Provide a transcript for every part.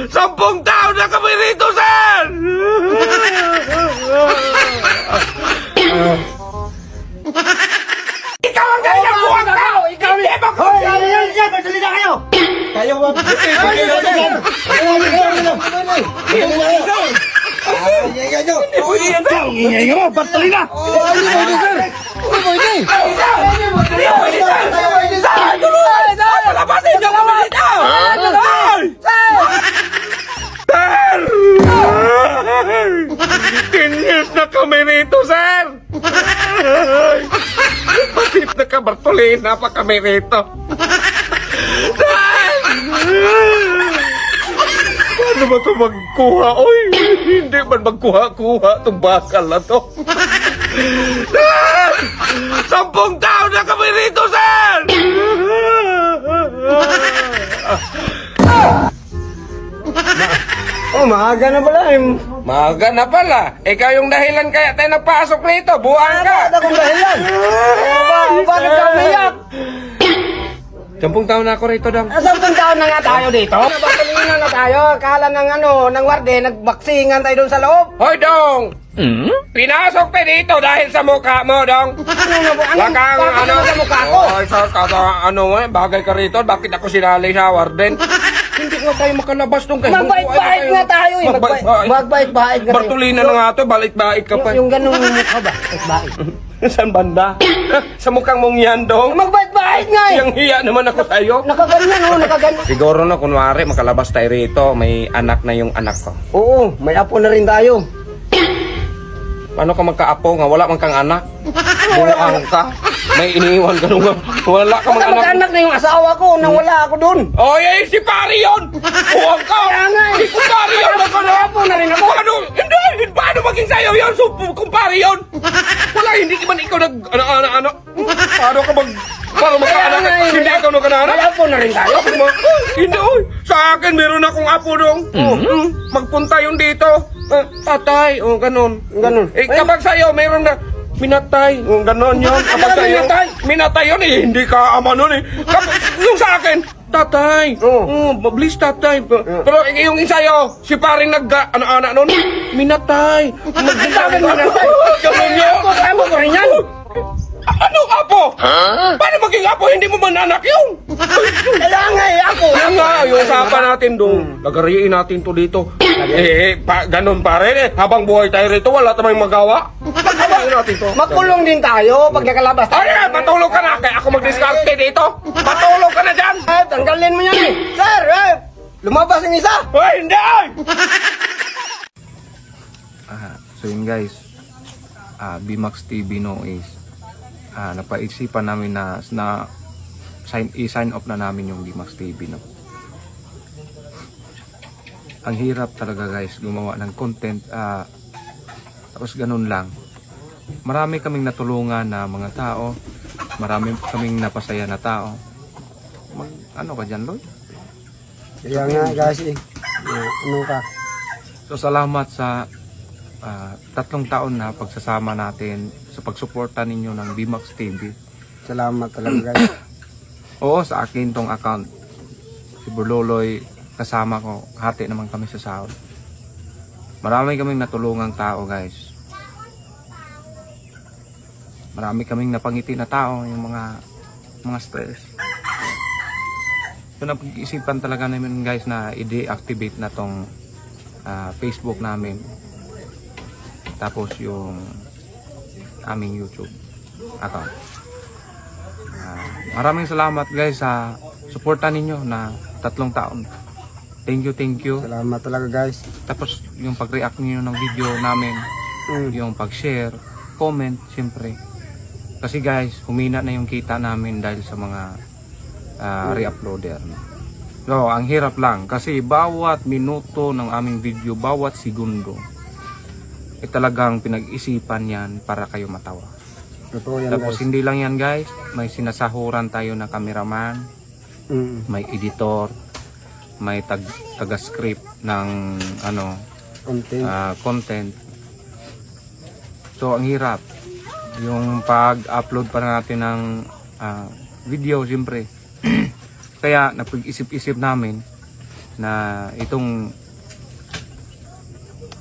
10 taon na kami rito, sir! Ikaw ang ganyan buwag ka! Ikaw ang ibang ko! Magsalita kayo! Kayo ba? Ingay mo! Patuloy na! Palabasin niyo kami dito! Sir! 10 years na kami rito, sir! Patip na ka, Bartolina pa kami rito. Sir! Paano ba ito magkuha? Uy, hindi man magkuha-kuha itong bakal na to. Sir! 10 taon na kami rito, sir! Oh, maaga na pala eh. Maaga na pala. Ikaw yung dahilan kaya tayo nagpasok rito. Buwan ka. Ano kung dahilan? Bakit ka umiyak? 10 taon na ako rito, Dong. 10 taon na nga tayo dito. Nabakalina na tayo. Akala ng warde, nagbaksingan tayo doon sa loob. Hoy, Dong! Pinasok tayo dito dahil sa mukha mo, Dong. Wakang sa mukha ko? Ay, bagay ka rito. Bakit ako sinali sa warden? Hindi nga tayo makalabas dong. Magbait-bait nga tayo eh. Magbait-bait nga tayo. Bartolina na nga to, balik-bait ka pa. Yung ganung mukha ba? Magbait. Saan banda? Sa mukhang mong yan, Dong. Magbait-bait nga eh. Yang hiya naman ako sa'yo. Nakaganyan oh, nakaganyan. Siguro na, kunwari, makalabas tayo rito. May anak na yung anak ko. Oo, may apo na rin tayo. Paano ka magkaapo nga? Wala man kang anak. Bulang ka. May iniiwan ka nung wala ka mga anak. Mag-anak na yung asawa ko nang wala ako doon. Oh, yay, si Pari yun! Buwang ka! Kaya nga eh. Si Pari yun! Apo na rin ako. Paano? Hindi! Paano maging sa'yo yun? So, kumpari yun! Wala, hindi man ikaw ano? Paano ka paano magkaanak? Kaya nga eh. Hindi ikaw nagkaanak? May apo na rin tayo. Hindi, oy. Sa akin, meron akong apo dong. Magpunta yun dito. Tatay, ganun. Ganun. Kapag sa'yo, meron na minatay. Ganon yun. Kapag sa'yo, minatay yun eh. Hindi ka ama nun eh. Yung sa akin, tatay. Please tatay. Pero yung sa'yo, si paring anak nun, minatay. Bakit minatay? Ganon yun. Apo ko rin yan. Anong apo? Paano maging apo? Hindi mo man anak yun. Kaya nga eh, apo. Kaya nga, yung usapan natin doon, lagariin natin to dito. Ganun pa rin eh. Habang buhay tayo rito, wala tayong magawa. Lagariin natin to. Magkulong din tayo pag nakalabas tayo. Ay, matulog ka na. Kaya ako mag-discarte dito. Matulog ka na dyan. Tanggalin mo yan eh. Sir, lumabas yung isa. Hoy, hindi! So yun guys, BMAX TV no is napaisipan namin na i-sign off na namin yung BMAX TV no. Ang hirap talaga guys gumawa ng content, tapos ganun lang. Marami kaming natulungan na mga tao, marami kaming napasaya na tao. Ano ka dyan, Lloyd? Kaya nga guys eh. Ano ka? So salamat sa 3 taon na pagsasama natin sa pagsuporta ninyo ng BMAX TV. Salamat talaga guys. Oo, sa akin tong account. Si Burloloy kasama ko, hati naman kami sa sahod. Marami kaming natulungang tao guys. Marami kaming napangiti na tao, yung mga stress. So napag-isipan talaga namin guys na i-deactivate na tong Facebook namin. Tapos yung aming YouTube account. Maraming salamat guys sa suporta ninyo na 3 taon. Thank you. Salamat talaga guys. Tapos yung pag-react niyo ng video namin, yung pag-share, comment, siyempre. Kasi guys, humina na yung kita namin dahil sa mga re-uploader. So, ang hirap lang kasi bawat minuto ng aming video, bawat segundo, talagang pinag-isipan yan para kayo matawa. Totoo yan Tapos guys. hindi lang yan guys, may sinasahuran tayo na cameraman, may editor, may taga-script ng content. So ang hirap yung pag-upload pa natin ng video siyempre. Kaya napag-isip-isip namin na itong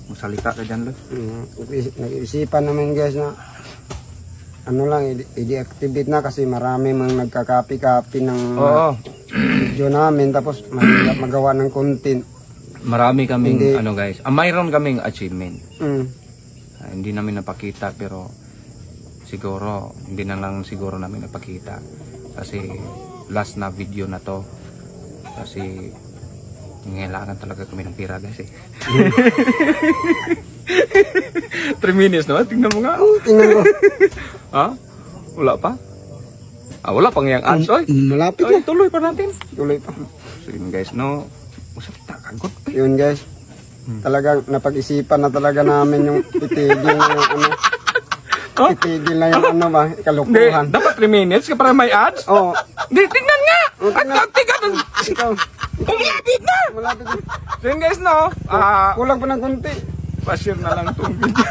masalita ka dyan, Loy. Nag-iisipan namin guys na ano lang, i-deactivate na kasi marami mga nagka-copy-copy ng Oo. video namin tapos mahirap magawa ng content. Marami kaming Hindi. ano guys, mayroon kaming achievement. Mm. Hindi namin napakita pero siguro hindi na lang siguro namin napakita kasi last na video na to kasi ngailangan talaga kami ng pira guys eh. 3 minutes no? Tingnan mo nga. Tingnan ko. Ha? Wala pa? Wala pang yang ads oy. Malapit Ay, na. tuloy pa natin. Tuloy pa. So yun guys no. Usap takagot pa. Yun guys. Talagang napag-isipan na talaga namin yung itigil na yung ano. Huh? Itigil na yung ano ba, Hindi, kalukuhan. dapat 3 minutes ka para may ads? Oo. Hindi, tingnan nga! Oh, At tingnan. tigat ang... Ikaw. Umilapit na! Malapit na. So yun guys no, Kulang pa ng kunti. pa-share na lang itong video.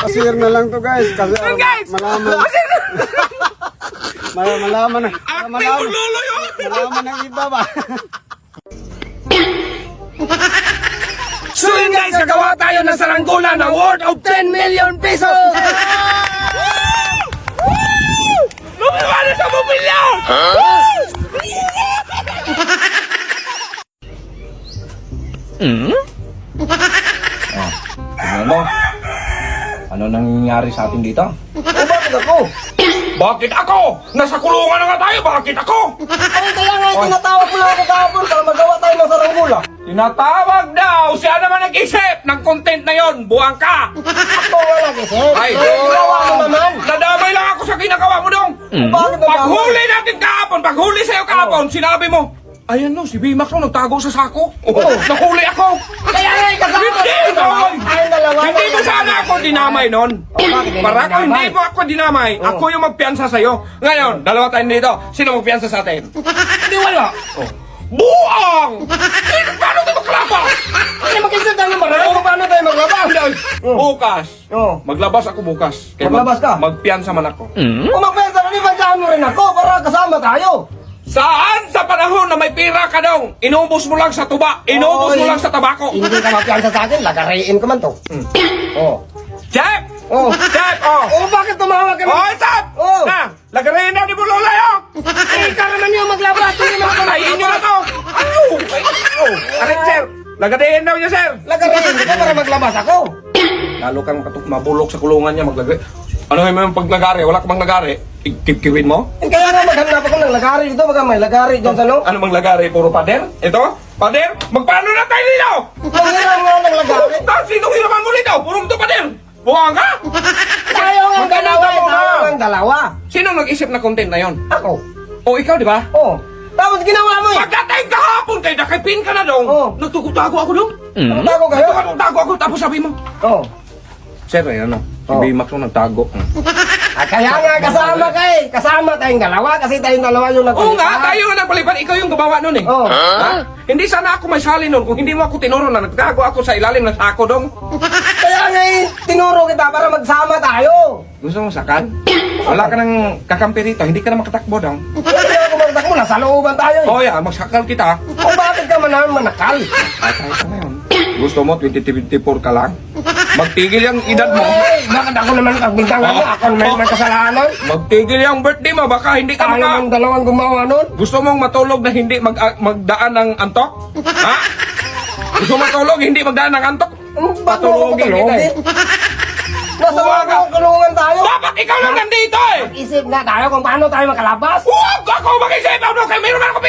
Pasir na lang to guys. Kasi Yun guys! malaman. Pa-share na! Malaman na. Malaman. Lolo yun! Malaman ng iba ba? So yun guys, gagawa tayo ng saranggola na worth of 10 million pesos! Lumiwala sa mobilya! Tingnan mo. Ano nangyayari sa atin dito? Bakit ako? Bakit ako? Nasa kulungan na nga tayo, bakit ako? Ay, kaya nga tinatawag mo lang ako kahapon para magawa tayo ng saranggola. Tinatawag daw, siya naman nag-isip ng content na yon, buwang ka! Ako wala kasi. Ay, gawa mo naman. nadamay lang ako sa ginagawa mo dong! Bakit Paghuli natin kahapon, paghuli sa'yo kahapon, sinabi mo, ayan no, si Bimax no, nagtago sa sako. Nahuli ako! Kaya nga kasama. Hindi, Noy! Tayong dalawa. Hindi mo sana ako dinamay nun. Bakit hindi Para dinamay? kung hindi mo ako dinamay, ako yung magpiyansa sa'yo. Ngayon, dalawa tayo dito. Sino magpiyansa sa atin? Hindi wala. Buang! Paano ito maglaba? Hindi mag-isip tayo ng marami kung paano tayo maglabas. Bukas. Oo. Maglabas ako bukas. Maglabas ka? Magpiyansa man ako. Kung magpensa ka, ibansahan mo rin ako para kasama tayo. Saan sa panahon na may pira ka daw, inubos mo lang sa tuba, inubos mo Oy. lang sa tabako. Hindi ka magpiansa sa akin, lagariin ko man to. Oo. Chef! Oo. Chef! Oh! Oo, bakit tumawag ka Oh, Chef! Oo. Na! Lagarin na ni Bulola yun! Eh, ikaw naman yung maglabas. Hindi naman ako Ay, inyo na to! Ano? Arit, sir! Lagarin daw niya, sir! Lagariin ko para maglabas ako. Lalo kang mabulok sa kulungan niya, maglagay. Ano yung paglagari? Wala ka bang lagari? Kipkiwin mo? Kaya nga maghanap ako ng lagari dito. Baka may lagari dyan sa no. Ano mang lagari? Puro pader? Ito? Pader? Magpaano na tayo dito? Ang hirang nga ng lagari. Sinong hiraman mo dito? Puro ito pader! Buwang ka? Tayo nga ang Magkano dalawa. ka mo, Tayo ha? nga ang dalawa. Sino nag-isip na content na yon? Ako. O ikaw, di ba? Oo. Tapos ginawa mo eh. Pagdating kahapon kayo, nakipin ka na dong. Oo. Nagtutago ako dong. Tago kayo? Nagtutago ako, tapos sabi mo. Oo. Sir, ano? Si Oo. Bimax mo nagtago. Kaya nga kasama ka eh. Kasama tayong dalawa kasi tayong dalawa yung Oo nagpalipad. nga, tayo nga nagpalipad. Ikaw yung gumawa nun eh. Oo. Ha? Hindi sana ako may sali nun kung hindi mo ako tinuro na nagtago ako sa ilalim ng sako dong. Kaya nga eh, tinuro kita para magsama tayo. Gusto mo sakan? Wala ka nang kakampi rito, hindi ka na makatakbo dong. Hindi ako magtakbo, nasa looban tayo eh. Oh yeah, magsakal kita. O bakit ka man naman manakal? Patay ka ngayon. Gusto mo 2024 ka lang? Magtigil yung edad mo. Oy, bakit ako naman pagbintangan mo? Ako naman may kasalanan. Magtigil yung birthday mo, baka hindi ka Tayo maka... naman dalawang gumawa nun. Gusto mong matulog na hindi magdaan ng antok? Ha? Gusto mo matulog, hindi magdaan ng antok? Patulogin kita eh. Nasa Uwaga. mga kulungan tayo. Dapat ikaw lang nandito eh! Isip na tayo kung paano tayo makalabas. Huwag ako mag-isip! Ano kayo? Mayroon man ako